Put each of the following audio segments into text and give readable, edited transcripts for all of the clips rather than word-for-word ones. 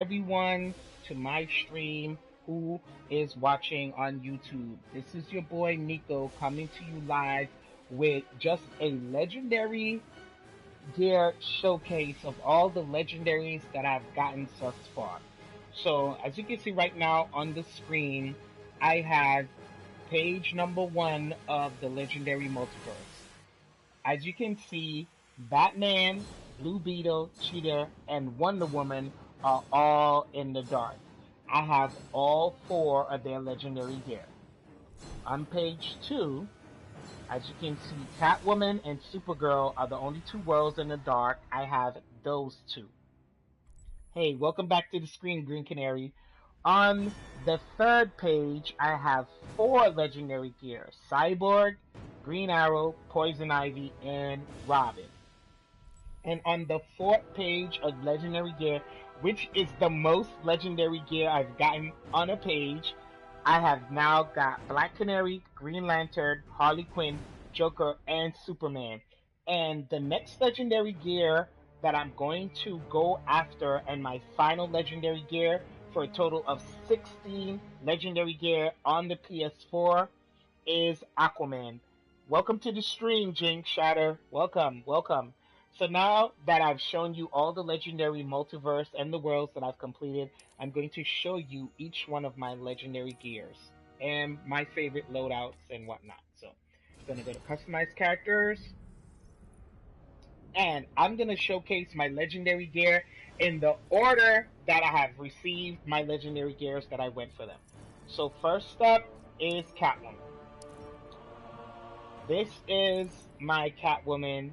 everyone to my stream who is watching on YouTube. This is your boy Nico coming to you live with just a legendary gear showcase of all the legendaries that I've gotten thus far. So, as you can see right now on the screen, I have page number one of the legendary multiverse. As you can see, Batman, Blue Beetle, Cheetah, and Wonder Woman are all in the dark. I have all four of their legendary gear. On page two, as you can see, Catwoman and Supergirl are the only two worlds in the dark. I have those two. Hey, welcome back to the screen, Green Canary. On the third page, I have four legendary gear: Cyborg, Green Arrow, Poison Ivy, and Robin. And on the fourth page of legendary gear, which is the most legendary gear I've gotten on a page, I have now got Black Canary, Green Lantern, Harley Quinn, Joker, and Superman. And the next legendary gear that I'm going to go after, and my final legendary gear for a total of 16 legendary gear on the PS4, is Aquaman. Welcome to the stream, Jinx Shatter. Welcome, welcome. So now that I've shown you all the legendary multiverse and the worlds that I've completed, I'm going to show you each one of my legendary gears and my favorite loadouts and whatnot. So I'm going to go to customize characters, and I'm going to showcase my legendary gear in the order that I have received my legendary gears that I went for them. So first up is Catwoman. This is my Catwoman,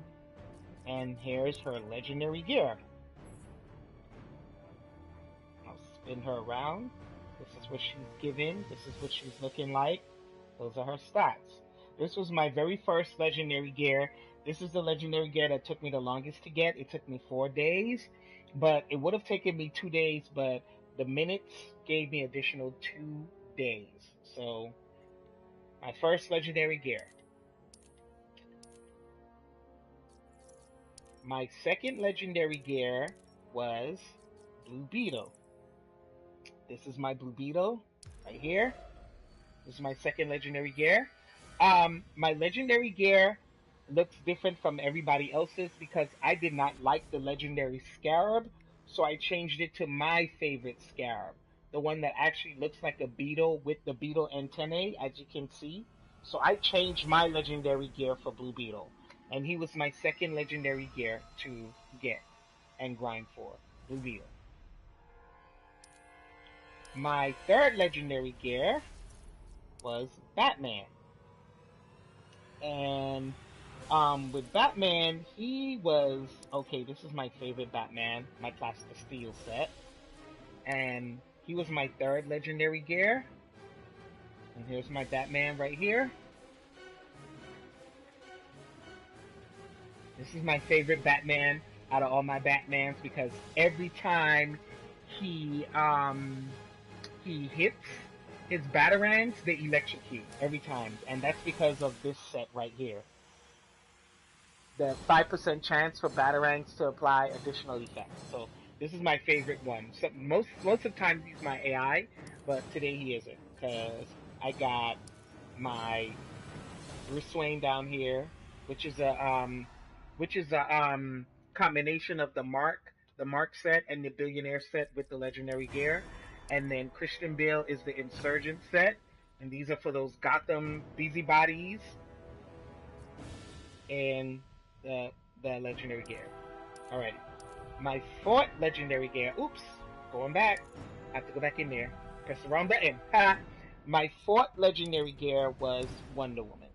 and here's her legendary gear. I'll spin her around. This is what she's given. This is what she's looking like. Those are her stats. This was my very first legendary gear. This is the legendary gear that took me the longest to get. It took me 4 days, but it would have taken me 2 days, but the minutes gave me additional 2 days. So, my first legendary gear. My second legendary gear was Blue Beetle. This is my Blue Beetle right here. This is my second legendary gear. My legendary gear looks different from everybody else's because I did not like the legendary Scarab, so I changed it to my favorite Scarab, the one that actually looks like a beetle with the beetle antennae, as you can see. So I changed my legendary gear for Blue Beetle, and he was my second legendary gear to get and grind for, Blue Beetle. My third legendary gear was Batman. And with Batman, he was okay. This is my favorite Batman, my Plastic Steel set, and he was my third legendary gear. And here's my Batman right here. This is my favorite Batman out of all my Batmans because every time he he hits his batarangs, they electrocute every time, and that's because of this set right here. The 5% chance for batarangs to apply additional effects. So this is my favorite one. So most of the time he's my AI, but today he isn't because I got my Bruce Wayne down here, which is a combination of the Mark set and the Billionaire set with the legendary gear, and then Christian Bale is the Insurgent set, and these are for those Gotham busybodies and the the legendary gear. Alrighty, my fourth legendary gear. Oops, going back. I have to go back in there. Press the wrong button. Ha! My fourth legendary gear was Wonder Woman.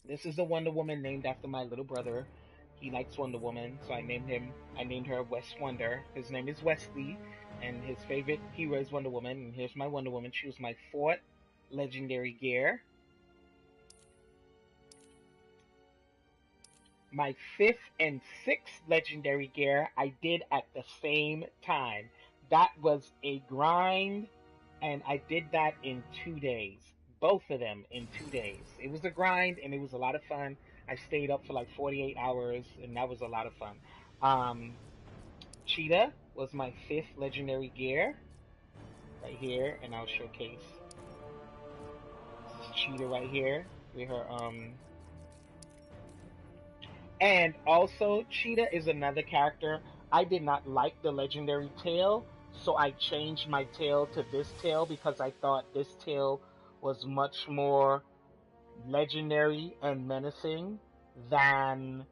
This is the Wonder Woman named after my little brother. He likes Wonder Woman, so I named him. I named her West Wonder. His name is Wesley, and his favorite hero is Wonder Woman. And here's my Wonder Woman. She was my fourth legendary gear. My fifth and sixth legendary gear I did at the same time. That was a grind, and I did that in 2 days. Both of them in 2 days. It was a grind, and it was a lot of fun. I stayed up for like 48 hours, and that was a lot of fun. Um, Cheetah. was my fifth legendary gear right here, and I'll showcase. This is Cheetah right here with her and also Cheetah is another character. I did not like the legendary tail, so I changed my tail to this tail because I thought this tail was much more legendary and menacing than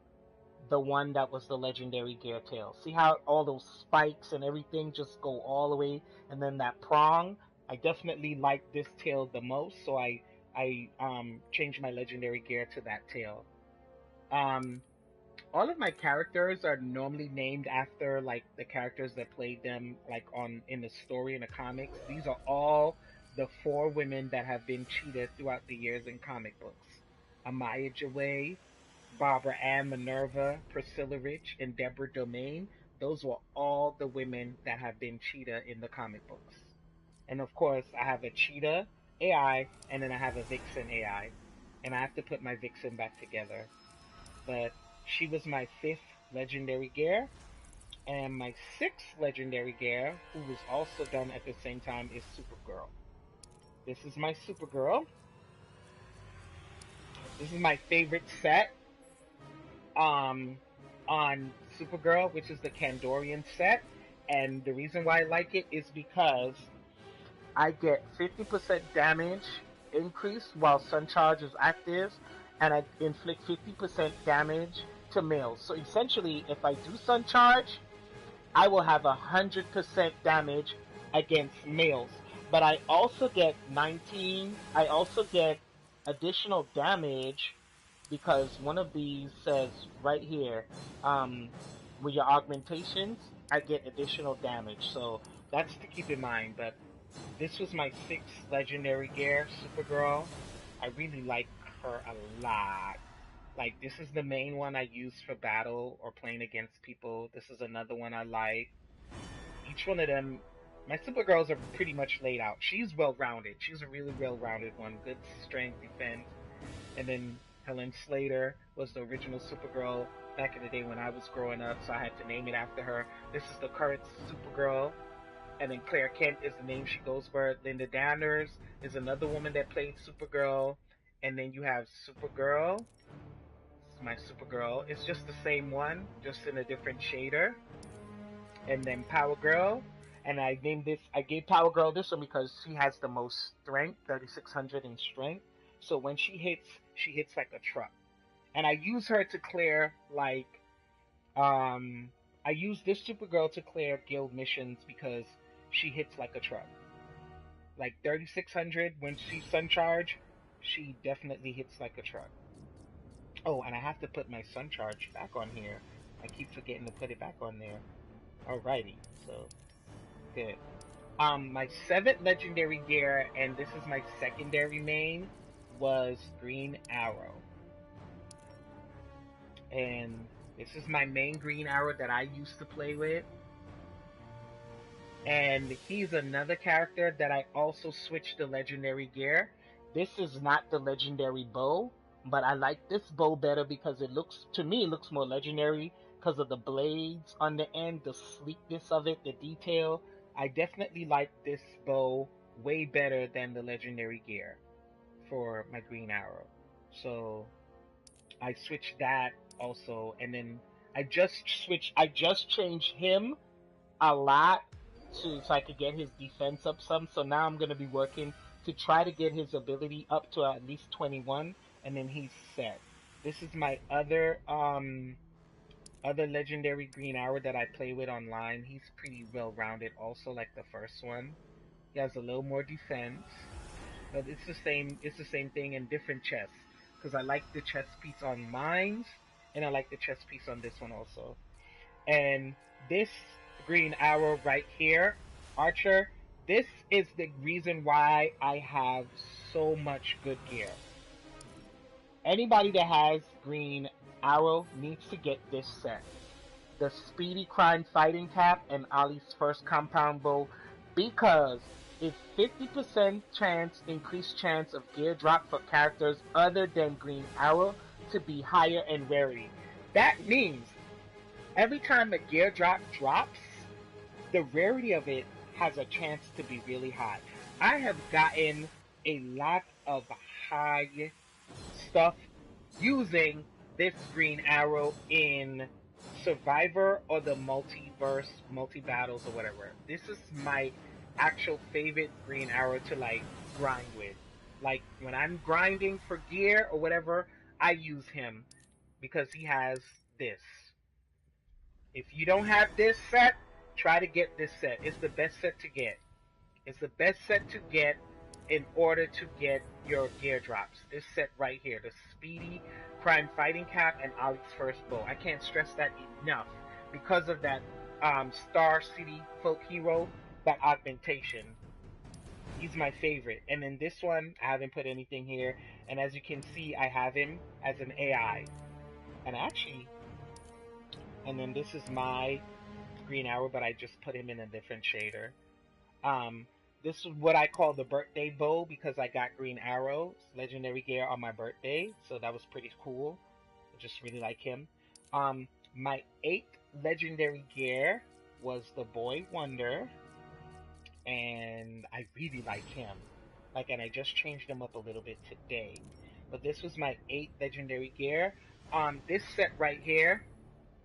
the one that was the legendary gear tail. See how all those spikes and everything just go all the way, and then that prong. I definitely like this tail the most, so I changed my legendary gear to that tail. Um, all of my characters are normally named after like the characters that played them like on in the story in the comics. These are all the four women that have been cheated throughout the years in comic books. Amaya Jaway, Barbara Ann Minerva, Priscilla Rich, and Deborah Domain. Those were all the women that have been Cheetah in the comic books. And of course, I have a Cheetah AI, and then I have a Vixen AI. And I have to put my Vixen back together. But she was my fifth legendary gear. And my sixth legendary gear, who was also done at the same time, is Supergirl. This is my Supergirl. This is my favorite set um, on Supergirl, which is the Kandorian set. And the reason why I like it is because I get 50% damage increase while Sun Charge is active, and I inflict 50% damage to males. So essentially, if I do Sun Charge, I will have 100% damage against males. But I also get 19, I also get additional damage because one of these says right here, with your augmentations, I get additional damage. So that's to keep in mind. But this was my sixth legendary gear, Supergirl. I really like her a lot. Like, this is the main one I use for battle or playing against people. This is another one I like. Each one of them, my Supergirls are pretty much laid out. She's well rounded. She's a really well rounded one. Good strength, defense. And then Helen Slater was the original Supergirl back in the day when I was growing up, so I had to name it after her. This is the current Supergirl. And then Claire Kent is the name she goes for. Linda Danners is another woman that played Supergirl. And then you have Supergirl. This is my Supergirl. It's just the same one, just in a different shader. And then Power Girl. And I named this, I gave Power Girl this one because she has the most strength, 3600 in strength. So when she hits like a truck. And I use her to clear, like, um, I use this Supergirl to clear guild missions because she hits like a truck. Like 3600, when she's Sun Charge, she definitely hits like a truck. Oh, and I have to put my Sun Charge back on here. I keep forgetting to put it back on there. Alrighty, so good. My seventh legendary gear, and this is my secondary main, was Green Arrow. And this is my main Green Arrow that I used to play with. And he's another character that I also switched to legendary gear. This is not the legendary bow, but I like this bow better because it looks, to me, it looks more legendary because of the blades on the end, the sleekness of it, the detail. I definitely like this bow way better than the legendary gear for my Green Arrow. So I switched that also, and then I just changed him a lot so I could get his defense up some. So now I'm gonna be working to try to get his ability up to at least 21, and then he's set. This is my other legendary Green Arrow that I play with online. He's pretty well rounded, also like the first one. He has a little more defense, but it's the same. It's the same thing in different chests. Because I like the chest piece on mines, and I like the chest piece on this one also. And this Green Arrow right here, Archer, this is the reason why I have so much good gear. Anybody that has Green Arrow needs to get this set. The Speedy Crime Fighting Cap and Ali's first compound bow, because it's 50% chance, increased chance of gear drop for characters other than Green Arrow to be higher and rarity. That means every time a gear drop drops, the rarity of it has a chance to be really high. I have gotten a lot of high stuff using this green arrow in Survivor or the multiverse, multi battles or whatever. This is my actual favorite green arrow to like grind with. Like when I'm grinding for gear or whatever, I use him because he has this. If you don't have this set, try to get this set. It's the best set to get. It's the best set to get in order to get your gear drops. This set right here, the Speedy Crime Fighting Cap and Ollie's First Bow. I can't stress that enough because of that Star City Folk Hero, that augmentation. He's my favorite. And then this one, I haven't put anything here. And as you can see, I have him as an AI. And actually, and then this is my green arrow, but I just put him in a different shader. Um, this is what I call the birthday bow because I got green arrows, legendary gear on my birthday, so that was pretty cool. I just really like him. My 8th legendary gear was the Boy Wonder, and I really like him. Like, and I just changed him up a little bit today. But this was my 8th legendary gear. This set right here,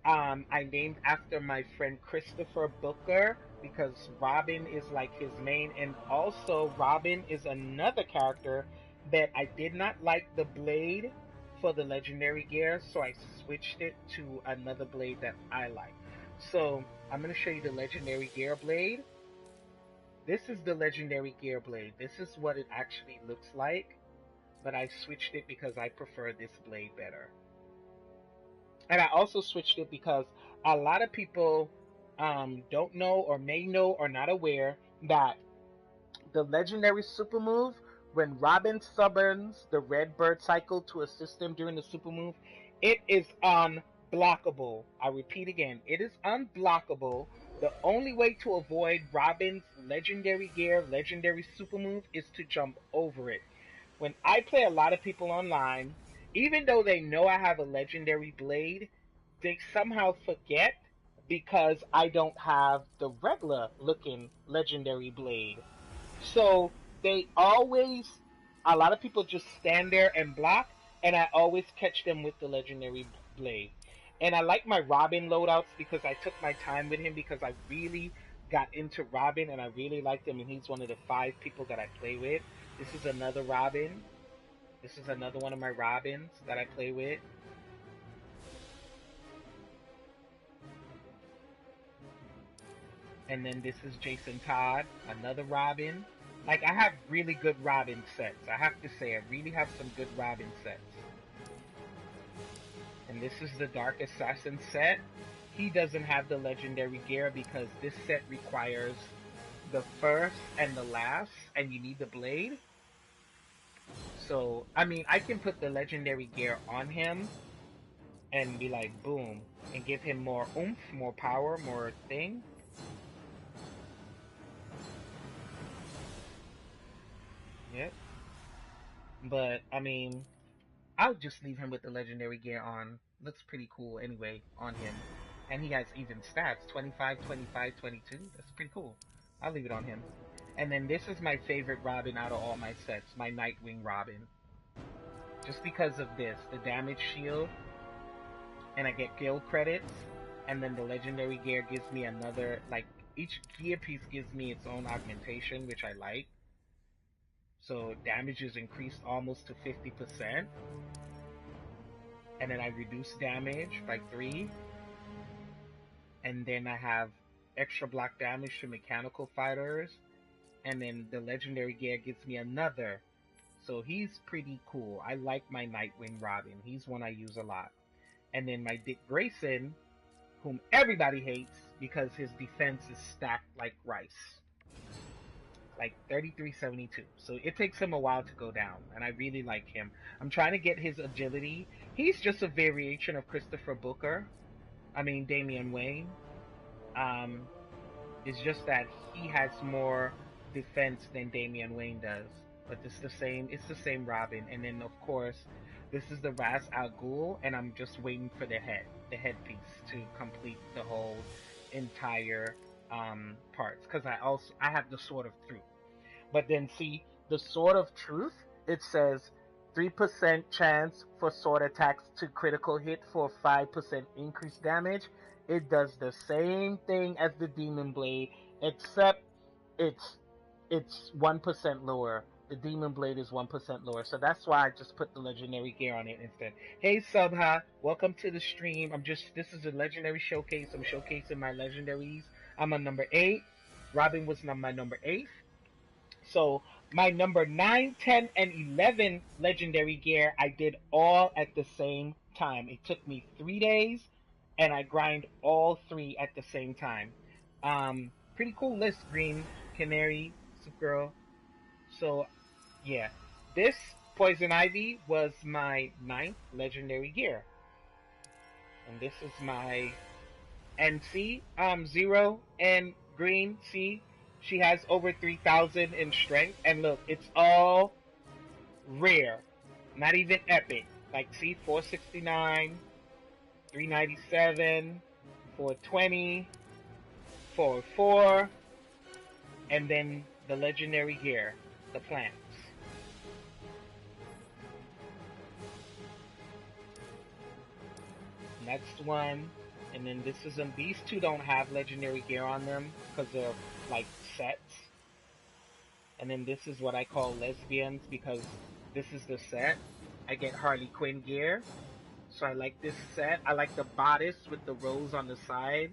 I named after my friend Christopher Booker because Robin is like his main, and also Robin is another character that I did not like the blade for the legendary gear, so I switched it to another blade that I like. So I'm going to show you the legendary gear blade. This is the legendary gear blade. This is what it actually looks like, but I switched it because I prefer this blade better. And I also switched it because a lot of people don't know or may know or not aware that the legendary super move, when Robin summons the red bird cycle to assist him during the super move, it is unblockable. I repeat again, it is unblockable. The only way to avoid Robin's legendary gear, legendary super move, is to jump over it. When I play a lot of people online, even though they know I have a legendary blade, they somehow forget because I don't have the regular looking legendary blade. So they always, a lot of people just stand there and block, and I always catch them with the legendary blade. And I like my Robin loadouts because I took my time with him because I really got into Robin and I really liked him, and he's one of the 5 people that I play with. This is another Robin. This is another one of my Robins that I play with. And then this is Jason Todd, another Robin. Like, I have really good Robin sets. I have to say, I really have some good Robin sets. And this is the Dark Assassin set. He doesn't have the legendary gear because this set requires the first and the last, and you need the blade. So, I mean, I can put the legendary gear on him and be like, boom, and give him more oomph, more power, more thing. Yep. But, I mean, I'll just leave him with the legendary gear on. Looks pretty cool anyway on him. And he has even stats, 25, 25, 22. That's pretty cool. I'll leave it on him. And then this is my favorite Robin out of all my sets, my Nightwing Robin. Just because of this, the damage shield, and I get guild credits, and then the legendary gear gives me another, like, each gear piece gives me its own augmentation, which I like. So damage is increased almost to 50%. And then I reduce damage by 3. And then I have extra block damage to mechanical fighters. And then the legendary gear gives me another. So he's pretty cool. I like my Nightwing Robin. He's one I use a lot. And then my Dick Grayson, whom everybody hates because his defense is stacked like rice. Like 3372. So it takes him a while to go down, and I really like him. I'm trying to get his agility. He's just a variation of Christopher Booker. I mean, Damian Wayne. Um, it's just that he has more defense than Damian Wayne does. But it's the same Robin. And then, of course, this is the Ras Al Ghul, and I'm just waiting for the headpiece to complete the whole entire parts, because I have the Sword of Truth. But then see, the Sword of Truth, it says 3% chance for sword attacks to critical hit for 5% increased damage. It does the same thing as the Demon Blade, except it's it's 1% lower. The Demon Blade is 1% lower. So that's why I just put the legendary gear on it instead. Hey Subha, welcome to the stream. This is a legendary showcase. I'm showcasing my legendaries. I'm on number 8. Robin was my number 8. So my number 9, 10, and 11 legendary gear, I did all at the same time. It took me 3 days, and I grind all three at the same time. Pretty cool list, Green, Canary, Supergirl. So yeah, this Poison Ivy was my ninth legendary gear, and this is my NC Zero and Green. See, she has over 3,000 in strength, and look, it's all rare, not even epic. Like, see, 469, 397, 420, 404, and then the legendary gear, the plants. Next one, and then this is them. These two don't have legendary gear on them because they're like sets. And then this is what I call lesbians because this is the set. I get Harley Quinn gear. So I like this set. I like the bodice with the rose on the side.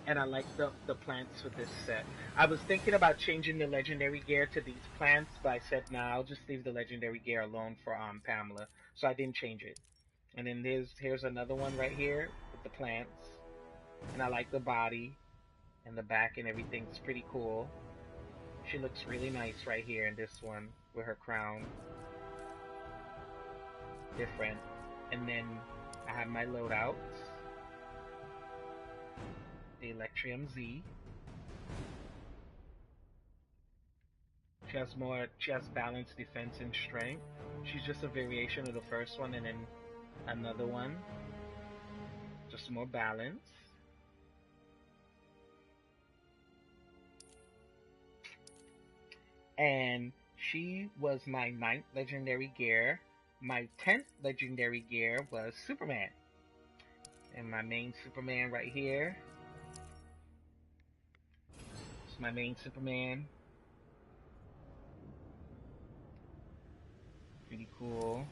And I like the plants with this set. I was thinking about changing the legendary gear to these plants, but I said, nah, I'll just leave the legendary gear alone for Pamela. So I didn't change it. And then here's another one right here with the plants. And I like the body and the back and everything's pretty cool. She looks really nice right here in this one with her crown. Different. And then I have my loadouts. The Electrium Z. She has balance, defense, and strength. She's just a variation of the first one and then another one. Just more balance. And she was my 9th legendary gear. My 10th legendary gear was Superman. And my main Superman right here. It's my main Superman. Pretty cool.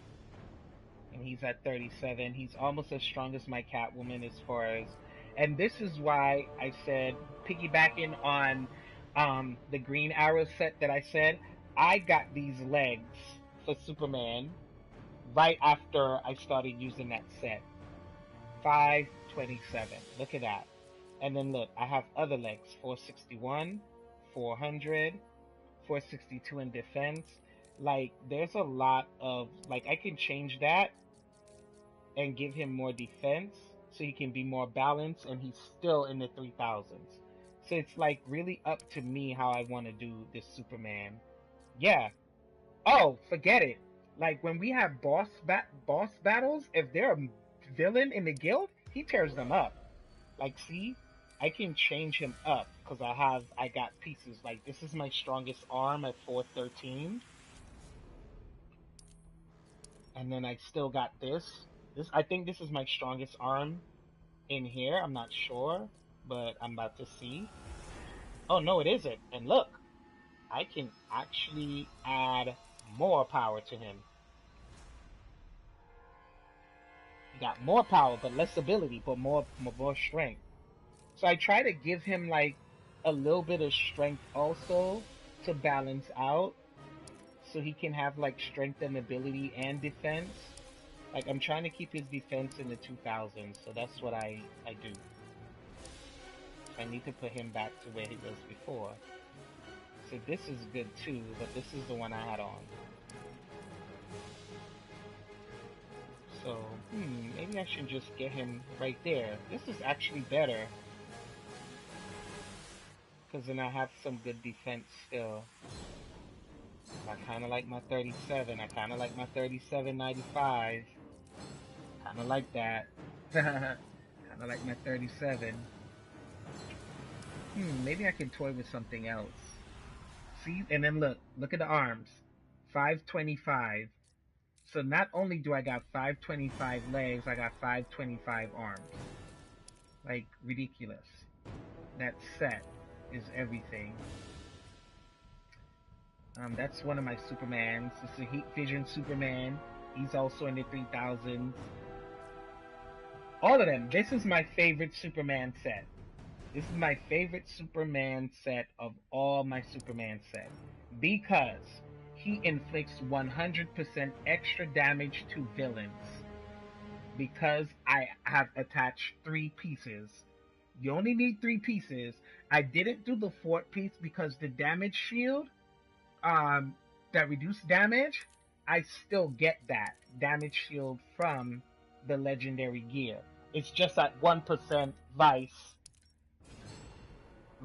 And he's at 37. He's almost as strong as my Catwoman as far as... And this is why I said, piggybacking on the Green Arrow set that I said, I got these legs for Superman right after I started using that set. 527. Look at that. And then look, I have other legs. 461, 400, 462 in defense. Like, there's a lot of... Like, I can change that and give him more defense so he can be more balanced and he's still in the 3000s. So it's like really up to me how I want to do this Superman. Yeah. Oh, forget it. Like when we have boss battles, if they're a villain in the guild, he tears them up. Like, see, I can change him up because I got pieces. Like, this is my strongest arm at 413. And then I still got this. I think this is my strongest arm in here. I'm not sure, but I'm about to see. Oh, no, it isn't. And look, I can actually add more power to him. He got more power, but less ability, but more strength. So I try to give him like a little bit of strength also to balance out, so he can have like strength and ability and defense. Like I'm trying to keep his defense in the 2000s, so that's what I do. So I need to put him back to where he was before. So this is good too, but this is the one I had on. So, maybe I should just get him right there. This is actually better. Because then I have some good defense still. I kind of like my 37. I kind of like my 3795. Kind of like that. Kind of like my 37. Maybe I can toy with something else. See, and then look at the arms. 525. So not only do I got 525 legs, I got 525 arms. Like, ridiculous. That set is everything. That's one of my Supermans. This is a Heat Vision Superman. He's also in the 3000s. All of them. This is my favorite Superman set. This is my favorite Superman set of all my Superman sets because he inflicts 100% extra damage to villains because I have attached 3 pieces. You only need 3 pieces. I didn't do the 4th piece because the damage shield, um, that reduced damage, I still get that damage shield from the legendary gear. It's just at 1% vice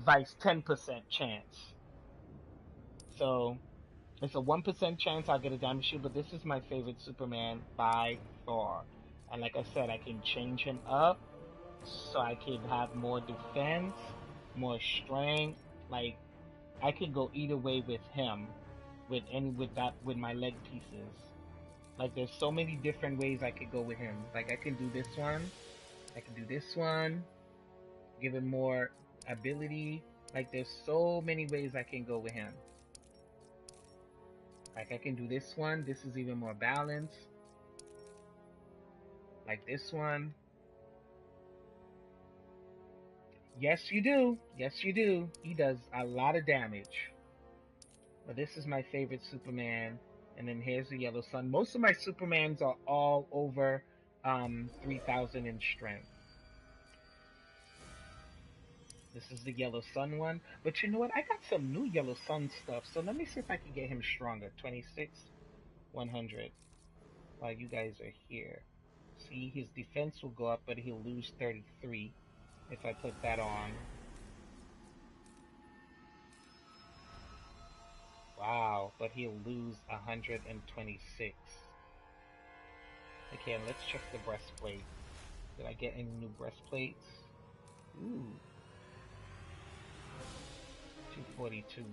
10% chance. So it's a 1% chance I'll get a damage shield, but this is my favorite Superman by far. And like I said, I can change him up so I can have more defense, more strength. Like I can go either way with him, with my leg pieces. Like there's so many different ways I could go with him. Like I can do this one, I can do this one, give him more ability. Like there's so many ways I can go with him. Like I can do this one. This is even more balanced. Like this one. Yes, you do. Yes, you do. He does a lot of damage. But this is my favorite Superman. And then here's the Yellow Sun. Most of my Supermans are all over 3,000 in strength. This is the Yellow Sun one. But you know what? I got some new Yellow Sun stuff. So let me see if I can get him stronger. 26, 100. While you guys are here. See, his defense will go up, but he'll lose 33 if I put that on. Wow, but he'll lose 126. Okay, and let's check the breastplate. Did I get any new breastplates? Ooh. 242.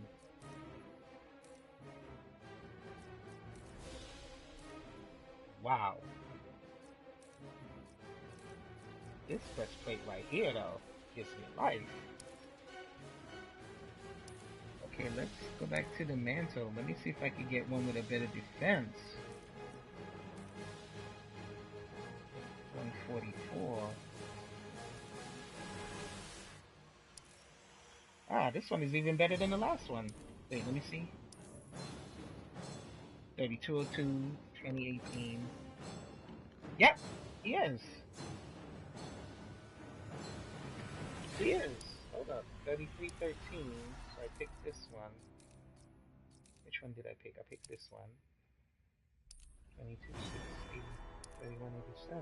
Wow. This breastplate right here, though, gives me life. Okay, let's go back to the mantle. Let me see if I can get one with a better defense. 144. Ah, this one is even better than the last one. Wait, let me see. 3202, 2018. Yep, he is. He is. Hold up. 3313. So I picked this one. Which one did I pick? I picked this one. 2260. 3187.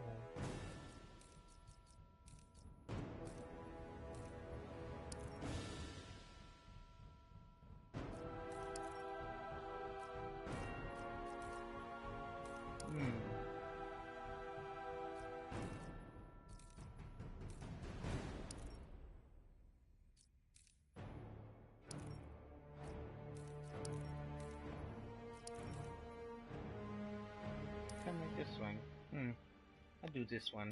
Hmm. Kind of like this one. I'll do this one.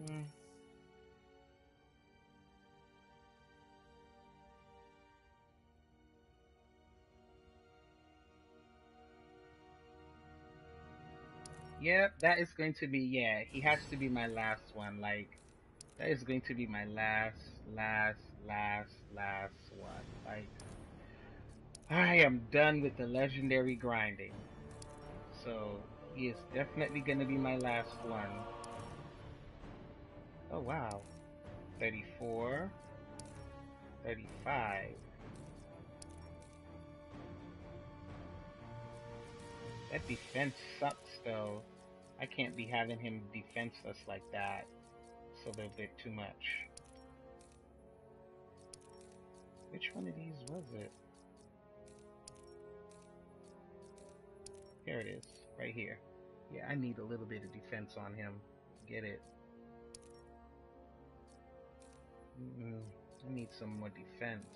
Hmm. Yep, that is going to be, yeah, he has to be my last one. Like, that is going to be my last one. Like, I am done with the legendary grinding. So, he is definitely going to be my last one. Oh, wow. 34, 35. That defense sucks, though. I can't be having him defenseless like that. It's a little bit too much. Which one of these was it? Here it is, right here. Yeah, I need a little bit of defense on him. Get it. I need some more defense.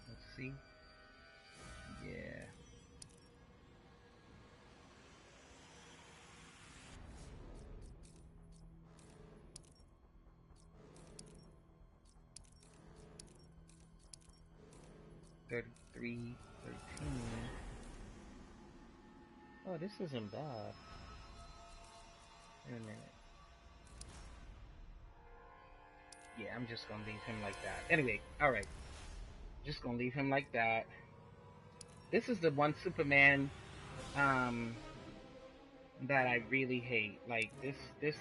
Let's see. Yeah. $33, $13. Oh, this isn't bad. Wait a minute. Yeah, I'm just gonna leave him like that. Anyway, alright. Just gonna leave him like that. This is the one Superman that I really hate. Like this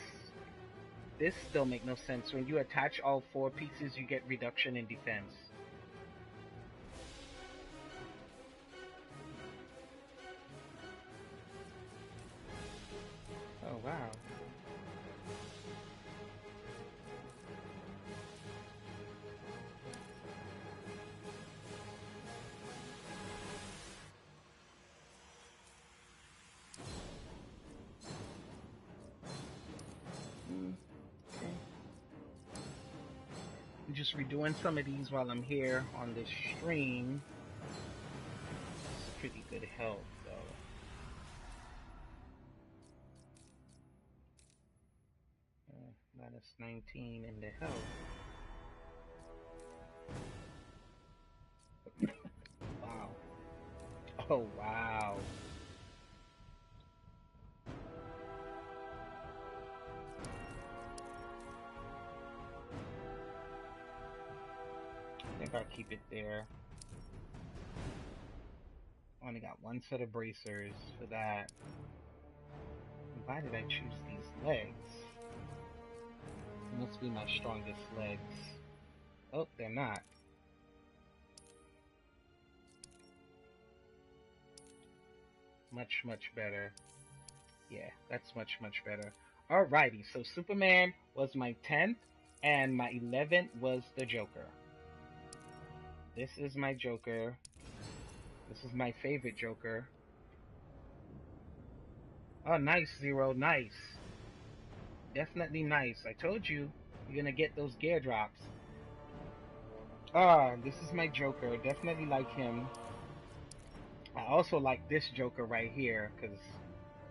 still make no sense. When you attach all 4 pieces, you get reduction in defense. Oh wow. Okay. I'm just redoing some of these while I'm here on this stream. It's pretty good help though. Minus 19 in the health. Wow. Oh wow. I think I'll keep it there. Only got 1 set of bracers for that. Why did I choose these legs? It must be my strongest legs. Oh, they're not. Much, much better. Yeah, that's much, much better. Alrighty, so Superman was my 10th, and my 11th was the Joker. This is my Joker. This is my favorite Joker. Oh, nice, Zero, nice. Definitely nice. I told you, you're gonna get those gear drops. Ah, this is my Joker. Definitely like him. I also like this Joker right here, because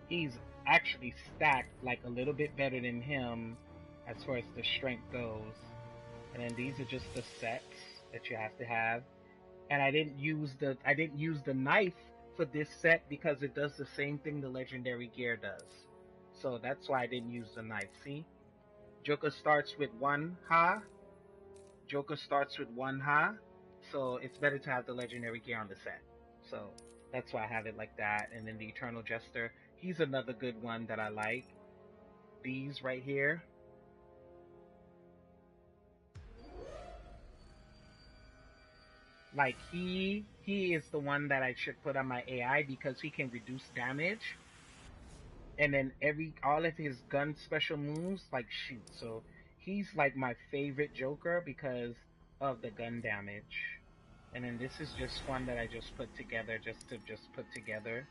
he's actually stacked like a little bit better than him as far as the strength goes. And then these are just the sets that you have to have. And I didn't use the knife for this set because it does the same thing the legendary gear does. So that's why I didn't use the knife. See? Joker starts with 1 ha. Joker starts with 1 ha. So it's better to have the legendary gear on the set. So that's why I have it like that. And then the Eternal Jester, he's another good one that I like. These right here. Like he is the one that I should put on my AI because he can reduce damage. And then all of his gun special moves like shoot. So he's like my favorite Joker because of the gun damage. And then this is just one that I just put together just to put together.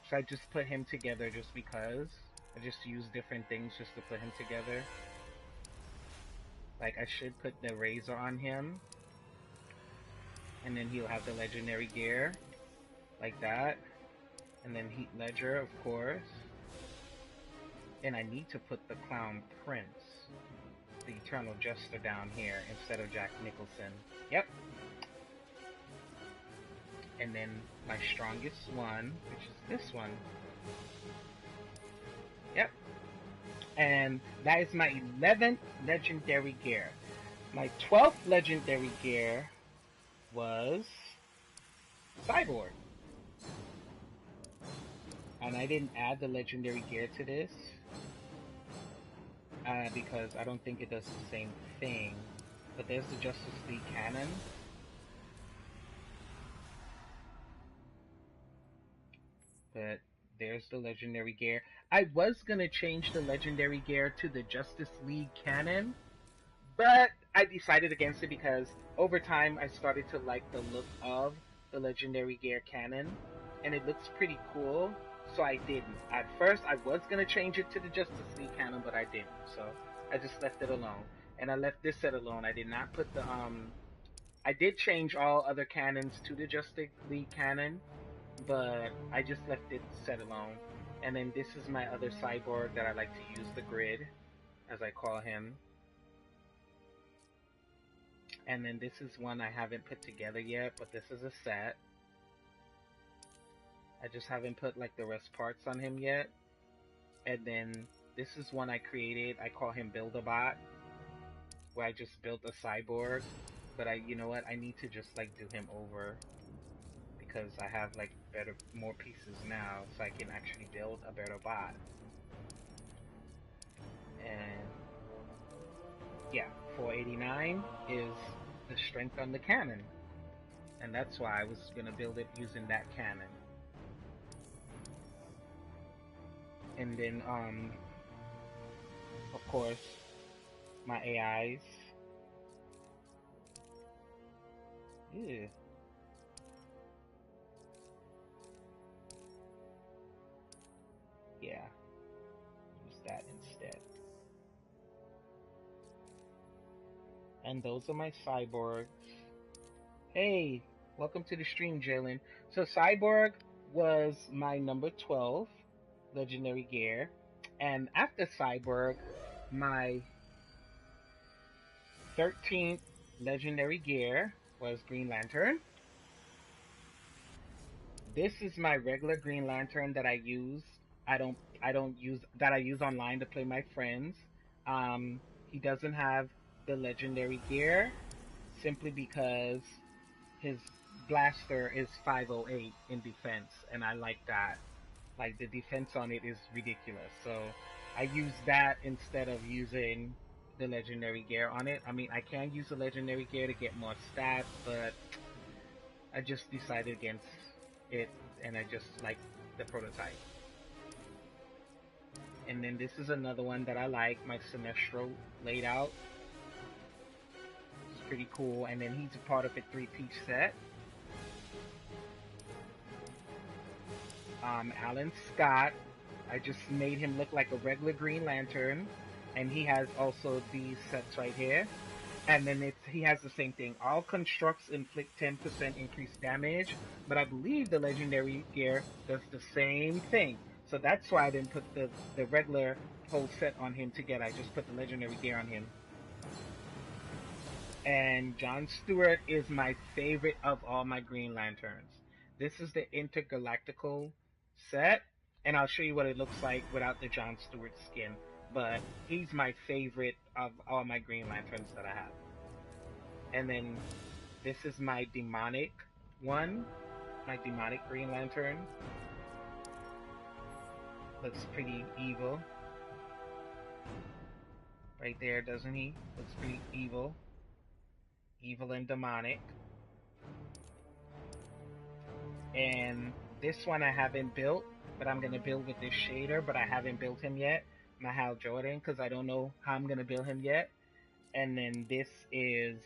So I just put him together just because. I just use different things just to put him together. Like I should put the razor on him. And then he'll have the legendary gear. Like that. And then Heat Ledger, of course. And I need to put the Clown Prince, the Eternal Jester, down here instead of Jack Nicholson. Yep. And then my strongest one, which is this one. Yep. And that is my 11th legendary gear. My 12th legendary gear was Cyborg. And I didn't add the legendary gear to this because I don't think it does the same thing. But there's the Justice League cannon. But there's the legendary gear. I was gonna change the legendary gear to the Justice League cannon, but I decided against it because over time I started to like the look of the legendary gear cannon, and it looks pretty cool. so I didn't. At first, I was gonna change it to the Justice League canon, but I didn't. So I just left it alone, and I left this set alone. I did not put the I did change all other canons to the Justice League canon, but I just left it set alone. And then this is my other cyborg that I like to use, the Grid, as I call him. And then this is one I haven't put together yet, but this is a set. I just haven't put like the rest parts on him yet. And then this is one I created. I call him Build-A-Bot, where I just built a cyborg. But you know what? I need to just like do him over because I have like more pieces now, so I can actually build a better bot. And yeah, 489 is the strength on the cannon, and that's why I was gonna build it using that cannon. And then of course, my AIs. Yeah. Yeah, use that instead. And those are my cyborgs. Hey, welcome to the stream, Jalen. So Cyborg was my number 12 legendary gear. And after Cyborg, my 13th legendary gear was Green Lantern. This is my regular Green Lantern that I use. I don't use that I use online to play my friends. He doesn't have the legendary gear simply because his blaster is 508 in defense, and I like that. Like the defense on it is ridiculous, so I use that instead of using the legendary gear on it. I mean, I can use the legendary gear to get more stats, but I just decided against it, and I just like the prototype. And then this is another one that I like, my Sinestro laid out. It's pretty cool, and then he's a part of a 3-piece set. Alan Scott, I just made him look like a regular Green Lantern, and he has also these sets right here. And then he has the same thing. All constructs inflict 10% increased damage, but I believe the legendary gear does the same thing. So that's why I didn't put the regular whole set on him together. I just put the legendary gear on him. And John Stewart is my favorite of all my Green Lanterns. This is the Intergalactical set, and I'll show you what it looks like without the John Stewart skin. But he's my favorite of all my Green Lanterns that I have. And then this is my demonic one, my demonic Green Lantern. Looks pretty evil. Right there, doesn't he? Looks pretty evil. Evil and demonic. And this one I haven't built, but I'm going to build with this shader, but I haven't built him yet. My Hal Jordan, because I don't know how I'm going to build him yet. And then this is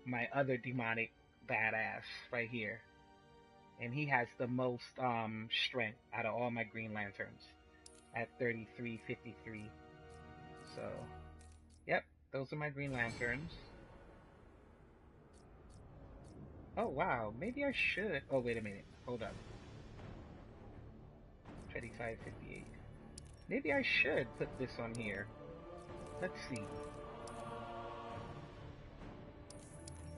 my other demonic badass right here. And he has the most strength out of all my Green Lanterns at 3353. So, yep, those are my Green Lanterns. Oh, wow, maybe I should. Oh, wait a minute. Hold up. 3558. Maybe I should put this on here. Let's see.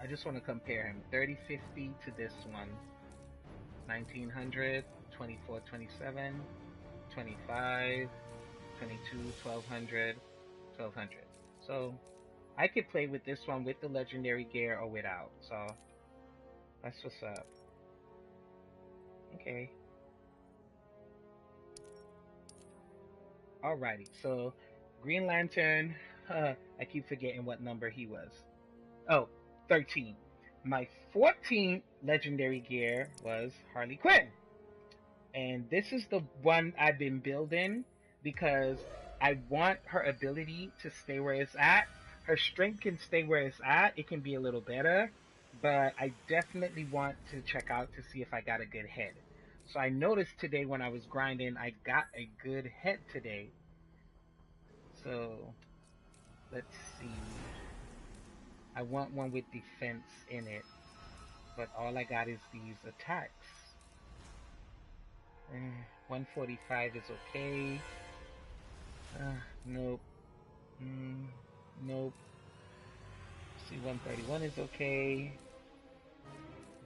I just want to compare him. 3050 to this one. 1900, 2427, 25, 22, 1200, 1200. So I could play with this one with the legendary gear or without. So that's what's up. Okay. Alrighty. So Green Lantern. I keep forgetting what number he was. Oh, 13. My 14th legendary gear was Harley Quinn. And this is the one I've been building because I want her ability to stay where it's at. Her strength can stay where it's at. It can be a little better, but I definitely want to check out to see if I got a good head. So I noticed today when I was grinding, I got a good head today. So let's see. I want one with defense in it, but all I got is these attacks. 145 is okay. Nope. Nope. See, 131 is okay.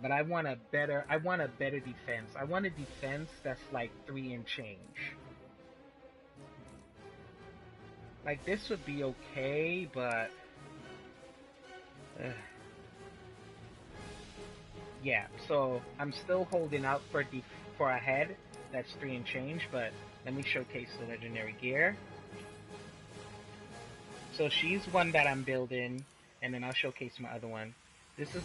But I want a better defense. I want a defense that's like 3 and change. Like this would be okay, but yeah. So I'm still holding out for a head that's 3 and change. But let me showcase the legendary gear. So she's one that I'm building, and then I'll showcase my other one. This is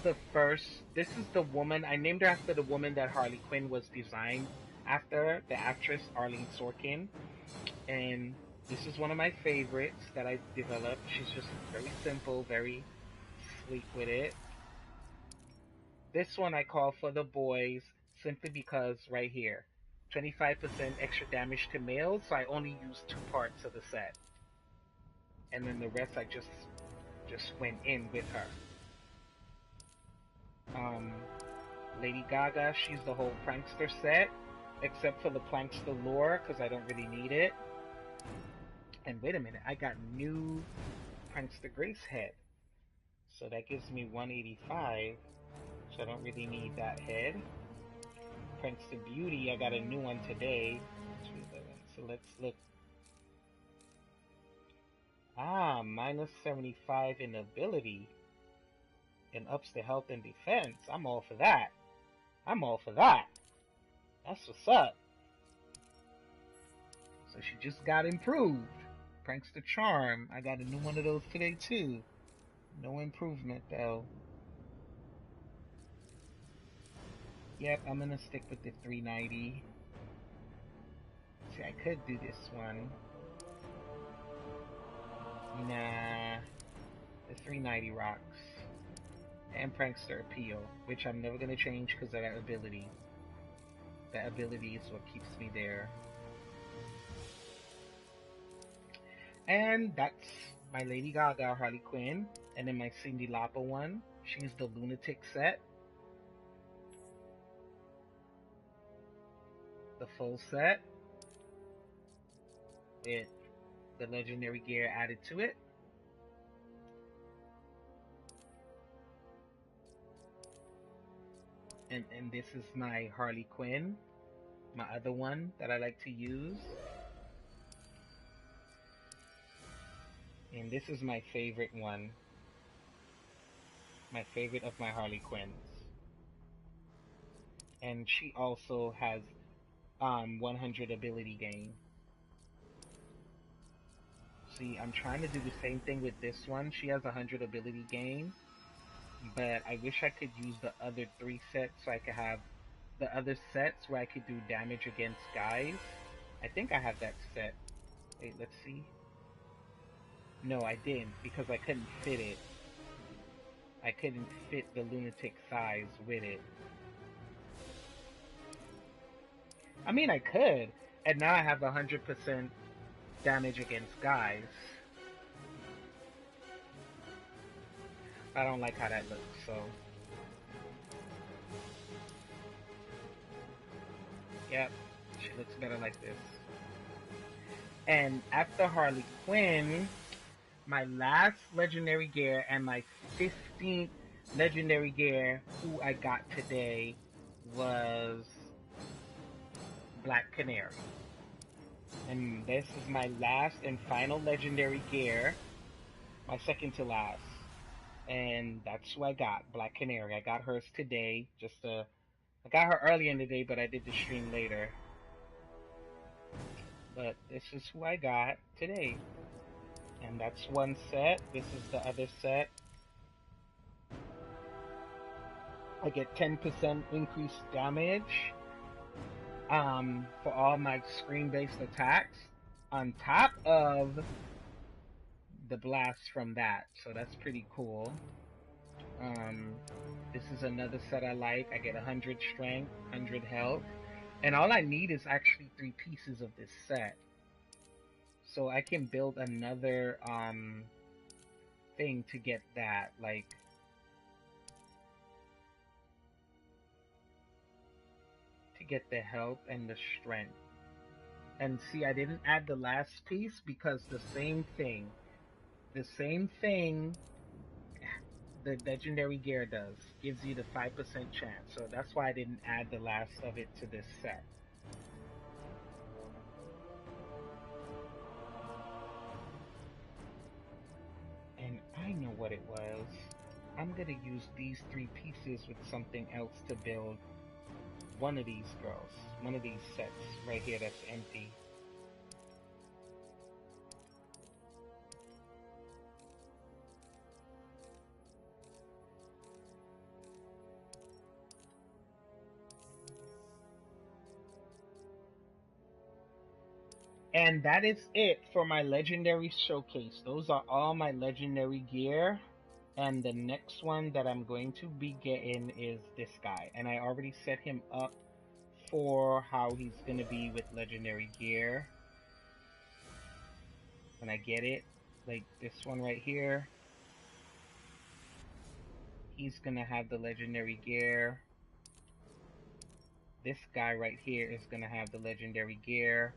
the woman, I named her after the woman that Harley Quinn was designed after, the actress Arlene Sorkin. And this is one of my favorites that I developed. She's just very simple, very sleek with it. This one I call for the boys simply because right here, 25% extra damage to males, so I only use 2 parts of the set. And then the rest I just went in with her. Lady Gaga, she's the whole prankster set, except for the prankster lore, because I don't really need it. And wait a minute, I got new prankster Grace head. So that gives me 185, so I don't really need that head. Prankster Beauty, I got a new one today. So let's look. Minus 75 in ability. And ups the health and defense. I'm all for that. I'm all for that. That's what's up. So she just got improved. Prankster Charm. I got a new one of those today too. No improvement though. Yep, I'm gonna stick with the 390. See, I could do this one. Nah. The 390 rocks. And Prankster Appeal, which I'm never gonna change because of that ability. That ability is what keeps me there. And that's my Lady Gaga Harley Quinn. And then my Cyndi Lauper one. She's the Lunatic set. The full set. With the legendary gear added to it. And this is my Harley Quinn. My other one that I like to use. And this is my favorite one. My favorite of my Harley Quinns. And she also has 100 ability gain. See, I'm trying to do the same thing with this one. She has 100 ability gain. But I wish I could use the other 3 sets so I could have the other sets where I could do damage against guys. I think I have that set. Wait, let's see. No, I didn't, because I couldn't fit it. I couldn't fit the lunatic size with it. I mean, I could, and now I have 100% damage against guys. I don't like how that looks, so... Yep, she looks better like this. And after Harley Quinn, my last legendary gear and my 15th legendary gear who I got today was Black Canary. And this is my last and final legendary gear, my second to last. And that's who I got, Black Canary. I got hers today, I got her early in the day, but I did the stream later. But this is who I got today. And that's one set. This is the other set. I get 10% increased damage for all my screen-based attacks on top of the blast from that. So that's pretty cool. This is another set I like. I get 100 strength, 100 health. And all I need is actually 3 pieces of this set. So I can build another thing to get that, like to get the health and the strength. And see, I didn't add the last piece because the same thing the legendary gear does gives you the 5% chance. So that's why I didn't add the last of it to this set. And I know what it was. I'm gonna use these 3 pieces with something else to build one of these girls, one of these sets right here that's empty. And that is it for my legendary showcase. Those are all my legendary gear. And the next one that I'm going to be getting is this guy. And I already set him up for how he's going to be with legendary gear. When I get it, like this one right here, he's going to have the legendary gear. This guy right here is going to have the legendary gear.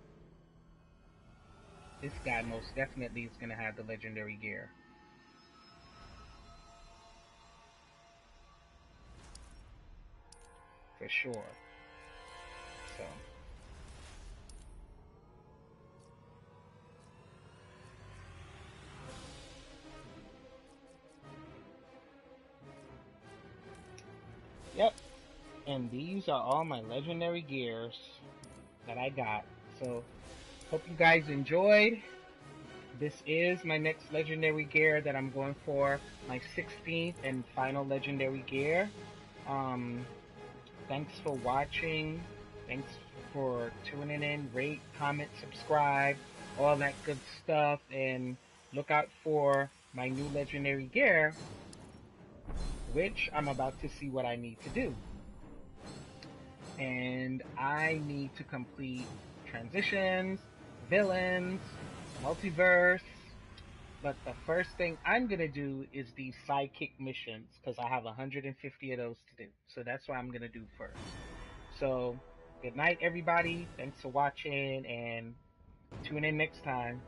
This guy most definitely is going to have the legendary gear. For sure. So. Yep. And these are all my legendary gears that I got. So, hope you guys enjoyed. This is my next legendary gear that I'm going for, my 16th and final legendary gear. Um, Thanks for watching. Thanks for tuning in. Rate, comment, subscribe, all that good stuff. And look out for my new legendary gear, which I'm about to see what I need to do. And I need to complete transitions, villains, multiverse. But the first thing I'm gonna do is these sidekick missions because I have 150 of those to do. So that's what I'm gonna do first. So good night, everybody. Thanks for watching, and tune in next time.